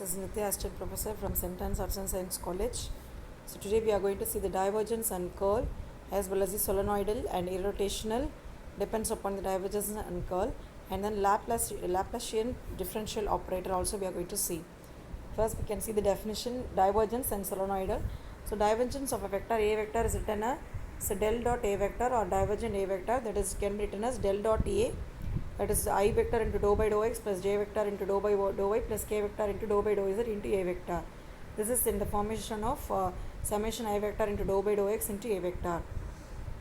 This is Nitya, Assistant Professor from St. Anne's Arts and Science College. So today we are going to see the divergence and curl as well as the solenoidal and irrotational depends upon the divergence and curl, and then Laplacian differential operator also we are going to see. First we can see the definition, divergence and solenoidal. So divergence of a vector A vector is written as del dot A vector or divergent A vector, that is can be written as del dot A, that is I vector into dou by dou x plus j vector into dou by dou y plus k vector into dou by dou z into A vector. This is in the formation of summation I vector into dou by dou x into A vector.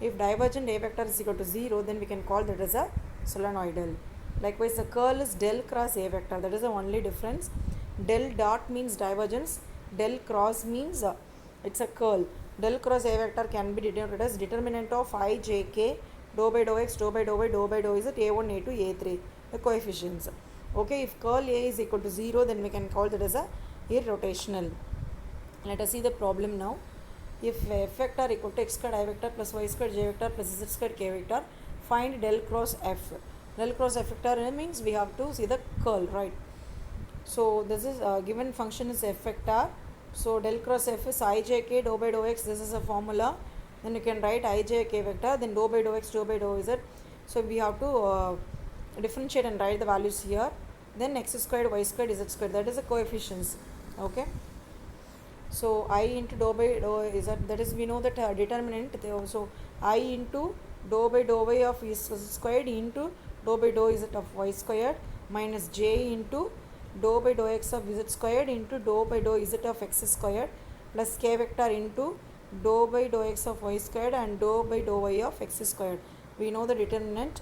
If divergent A vector is equal to 0, then we can call that as a solenoidal. Likewise, the curl is del cross A vector, that is the only difference. Del dot means divergence, del cross means it's a curl. Del cross A vector can be denoted as determinant of I, j, k, dou by dou x, dou by dou y, dou by dou z, a1, a2, a3, the coefficients. Okay, if curl A is equal to 0, then we can call that as a irrotational. Let us see the problem now. If f vector equal to x squared I vector plus y squared j vector plus z squared k vector, find del cross f. Del cross f vector means we have to see the curl, right? So this is given function is f vector. So del cross f is I j k dou by dou x. This is a formula. Then you can write I j k vector, then dou by dou x, dou by dou z. So we have to differentiate and write the values here. Then x squared y squared z squared, that is the coefficients. Okay. So I into dou by dou z, that is we know that determinant. So I into dou by dou y of z squared into dou by dou z of y squared minus j into dou by dou x of z squared into dou by dou z of x squared plus k vector into dou by dou x of y squared and dou by dou y of x squared. We know the determinant,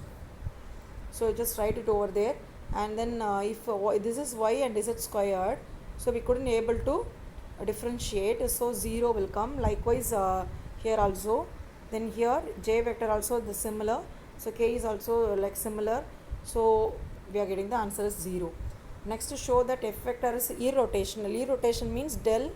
so just write it over there. And then if this is y and z squared, so we couldn't able to differentiate, so 0 will come. Likewise here also, then here j vector also the similar, so k is also like similar, so we are getting the answer is 0. Next, to show that f vector is irrotational. Irrotation means del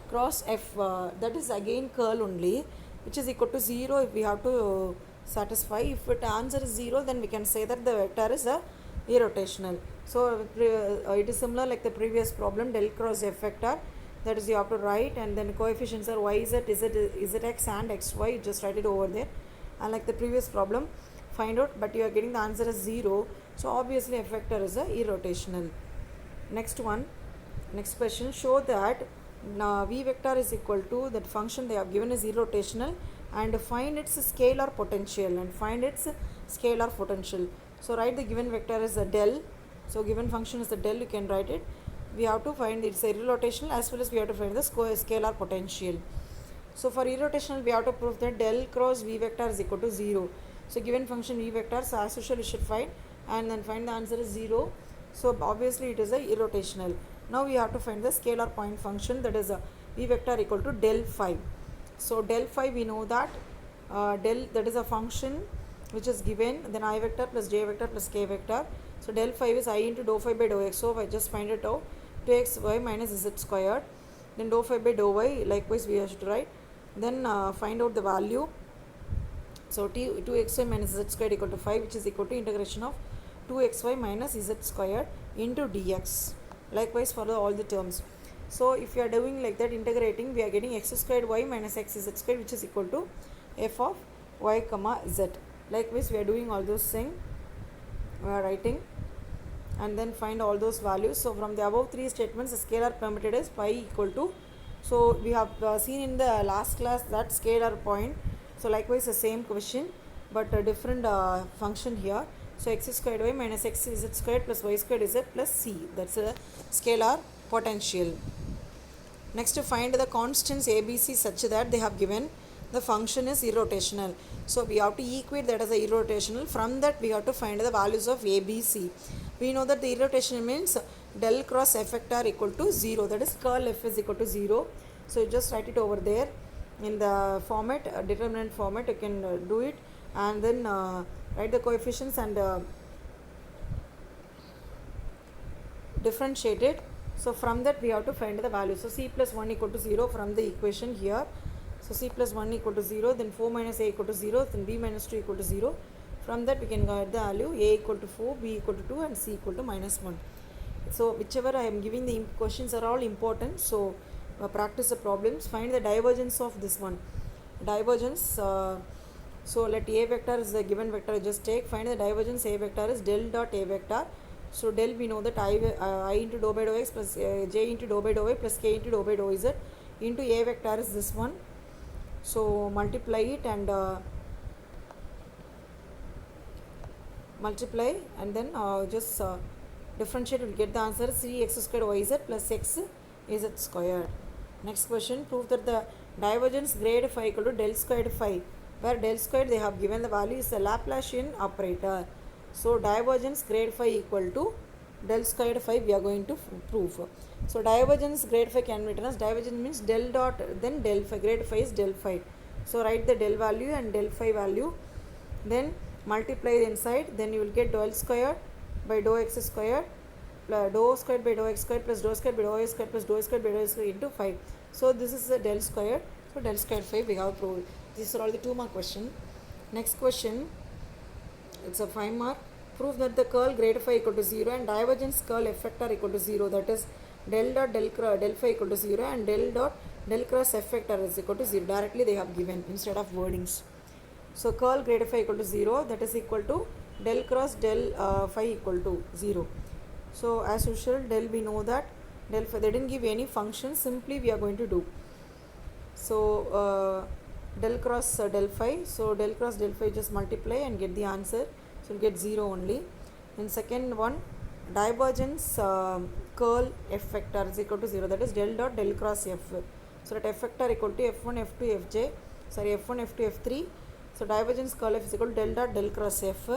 cross f, that is again curl only, which is equal to 0 if we have to satisfy. If the answer is 0, then we can say that the vector is a irrotational. So it is similar like the previous problem, del cross f vector, that is you have to write, and then coefficients are y, z, x and xy, just write it over there. And like the previous problem, find out, but you are getting the answer as 0, so obviously f vector is a irrotational. Next one, next question, show that v vector is equal to that function they have given is irrotational, and find its scalar potential, So write the given vector as a del. So given function is the del, you can write it. We have to find its irrotational as well as we have to find the scalar potential. So for irrotational, we have to prove that del cross v vector is equal to 0. So given function v vector, so as usual we should find, and then find the answer is 0. So obviously it is a irrotational. Now we have to find the scalar point function, that is a v vector equal to del phi. So del phi, we know that del, that is a function which is given, then I vector plus j vector plus k vector. So del phi is I into dou phi by dou x. So I just find it out, 2xy minus z squared. Then dou phi by dou y, likewise we have to write. Then find out the value. So 2xy minus z squared equal to 5, which is equal to integration of 2xy minus z squared into dx. Likewise for all the terms. So if you are doing like that, integrating, we are getting x squared y minus x z squared, which is equal to f of y comma z. Likewise we are doing all those things, we are writing, and then find all those values. So from the above three statements, the scalar permitted is pi equal to, so we have seen in the last class that scalar point. So likewise the same question, but a different function here. So x squared y minus x z squared plus y squared z plus c, that's a scalar potential. Next, to find the constants ABC such that they have given the function is irrotational. So we have to equate that as a irrotational. From that we have to find the values of ABC. We know that the irrotation means del cross f vector equal to 0, that is curl f is equal to 0. So you just write it over there in the format, determinant format, you can do it, and then write the coefficients and differentiate it. So from that we have to find the value. So c plus 1 equal to 0 from the equation here. So c plus 1 equal to 0, then 4 minus a equal to 0, then b minus 2 equal to 0. From that we can get the value a equal to 4, b equal to 2 and c equal to minus 1. So whichever I am giving the questions are all important. So practice the problems. Find the divergence of this one. Divergence. So let A vector is the given vector. Just take. Find the divergence. A vector is del dot A vector. So del we know that I into dou by dou x plus j into dou by dou y plus k into dou by dou z into A vector is this one. So multiply it and multiply and then just differentiate, will get the answer 3x squared yz plus x z squared. Next question, prove that the divergence grade phi equal to del squared phi, where del squared they have given the value is a Laplacian operator. So divergence grade phi equal to del squared phi we are going to prove. So divergence grade phi can be written as divergence means del dot then del phi, grade phi is del phi. So write the del value and del phi value, then multiply inside, then you will get del squared by dou x squared plus dou squared by dou x squared plus dou squared by dou y squared plus dou squared by dou y squared into 5. So this is the del squared. So del squared 5 we have proved. These are all the 2 mark question. Next question, it's a 5 mark. Prove that the curl grade phi equal to 0 and divergence curl f vector equal to 0. That is del dot del phi equal to 0 and del dot del cross f vector is equal to 0. Directly they have given instead of wordings. So curl grade phi equal to 0, that is equal to del cross del phi equal to 0. So as usual, del we know that del phi, they didn't give any function, simply we are going to do. So del cross del phi, so del cross del phi just multiply and get the answer. So you get 0 only. And second one, divergence curl f vector is equal to 0, that is del dot del cross f. So that f vector equal to f1 f2 fj, sorry f1 f2 f3. So divergence curl f is equal to del dot del cross f.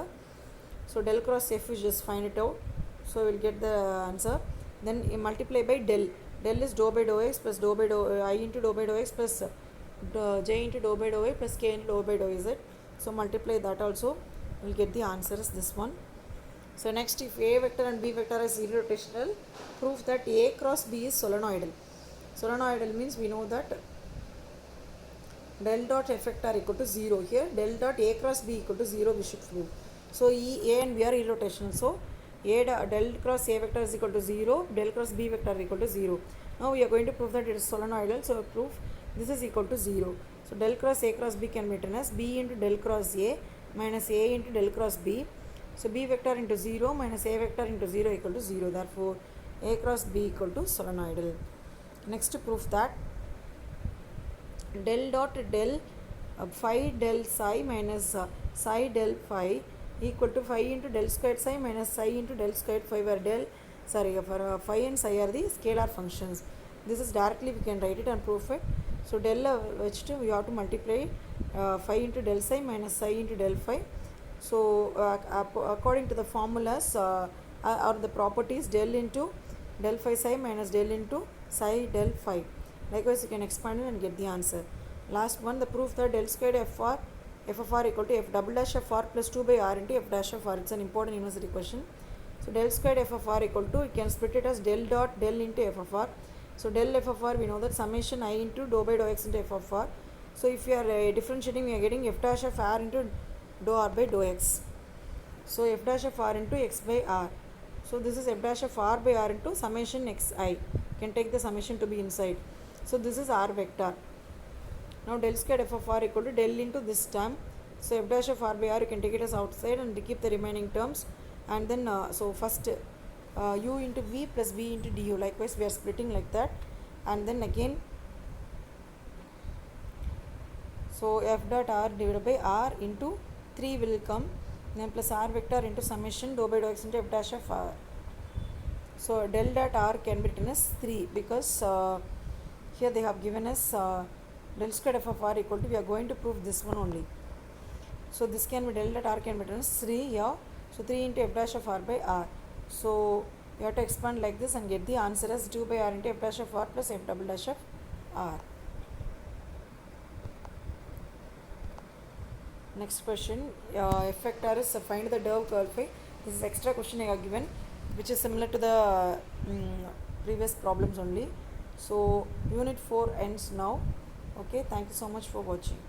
So del cross f is just find it out. So we will get the answer. Then you multiply by del. Del is dou by dou x plus dou by dou I into dou by dou x plus j into dou by dou y plus k into dou by dou z. So multiply that also. We'll get the answer is this one. So next, if A vector and B vector is irrotational, prove that A cross B is solenoidal. Solenoidal means we know that del dot f vector equal to 0. Here del dot A cross B equal to 0 we should prove. So A and B are irrotational. So del cross A vector is equal to 0, del cross B vector is equal to 0. Now we are going to prove that it is solenoidal. So proof this is equal to 0. So del cross A cross B can be written as B into del cross A minus A into del cross B. So B vector into 0 minus A vector into 0 equal to 0. Therefore A cross B equal to solenoidal. Next proof that del dot del phi del psi minus psi del phi equal to phi into del squared psi minus psi into del squared phi, where del for phi and psi are the scalar functions. This is directly we can write it and prove it. So del which we have to multiply phi into del psi minus psi into del phi. So according to the formulas or the properties, del into del phi psi minus del into psi del phi. Likewise you can expand it and get the answer. Last one, the proof that del squared f of r equal to f double dash of r plus 2 by r into f dash of r. It's an important university question. So del squared f of r equal to, you can split it as del dot del into f of r. So del f of r we know that summation I into dou by dou x into f of r. So if you are differentiating, we are getting f dash of r into dou r by dou x. So f dash of r into x by r. So this is f dash of r by r into summation xi. You can take the summation to be inside. So this is r vector. Now del squared f of r equal to del into this term. So f dash of r by r you can take it as outside and keep the remaining terms. And then so first u into v plus v into du. Likewise we are splitting like that. And then again, so f dot r divided by r into 3 will come. Then plus r vector into summation dou by dou x into f dash of r. So del dot r can be written as 3 because here they have given us del squared f of r equal to, we are going to prove this one only. So this can be del dot r can be written as 3 here. So 3 into f dash of r by r. So you have to expand like this and get the answer as 2 by r into f dash of r plus f double dash of r. Next question, f vector is find the Derv curl phi. This is extra question I have given, which is similar to the previous problems only. So unit 4 ends now. Okay, thank you so much for watching.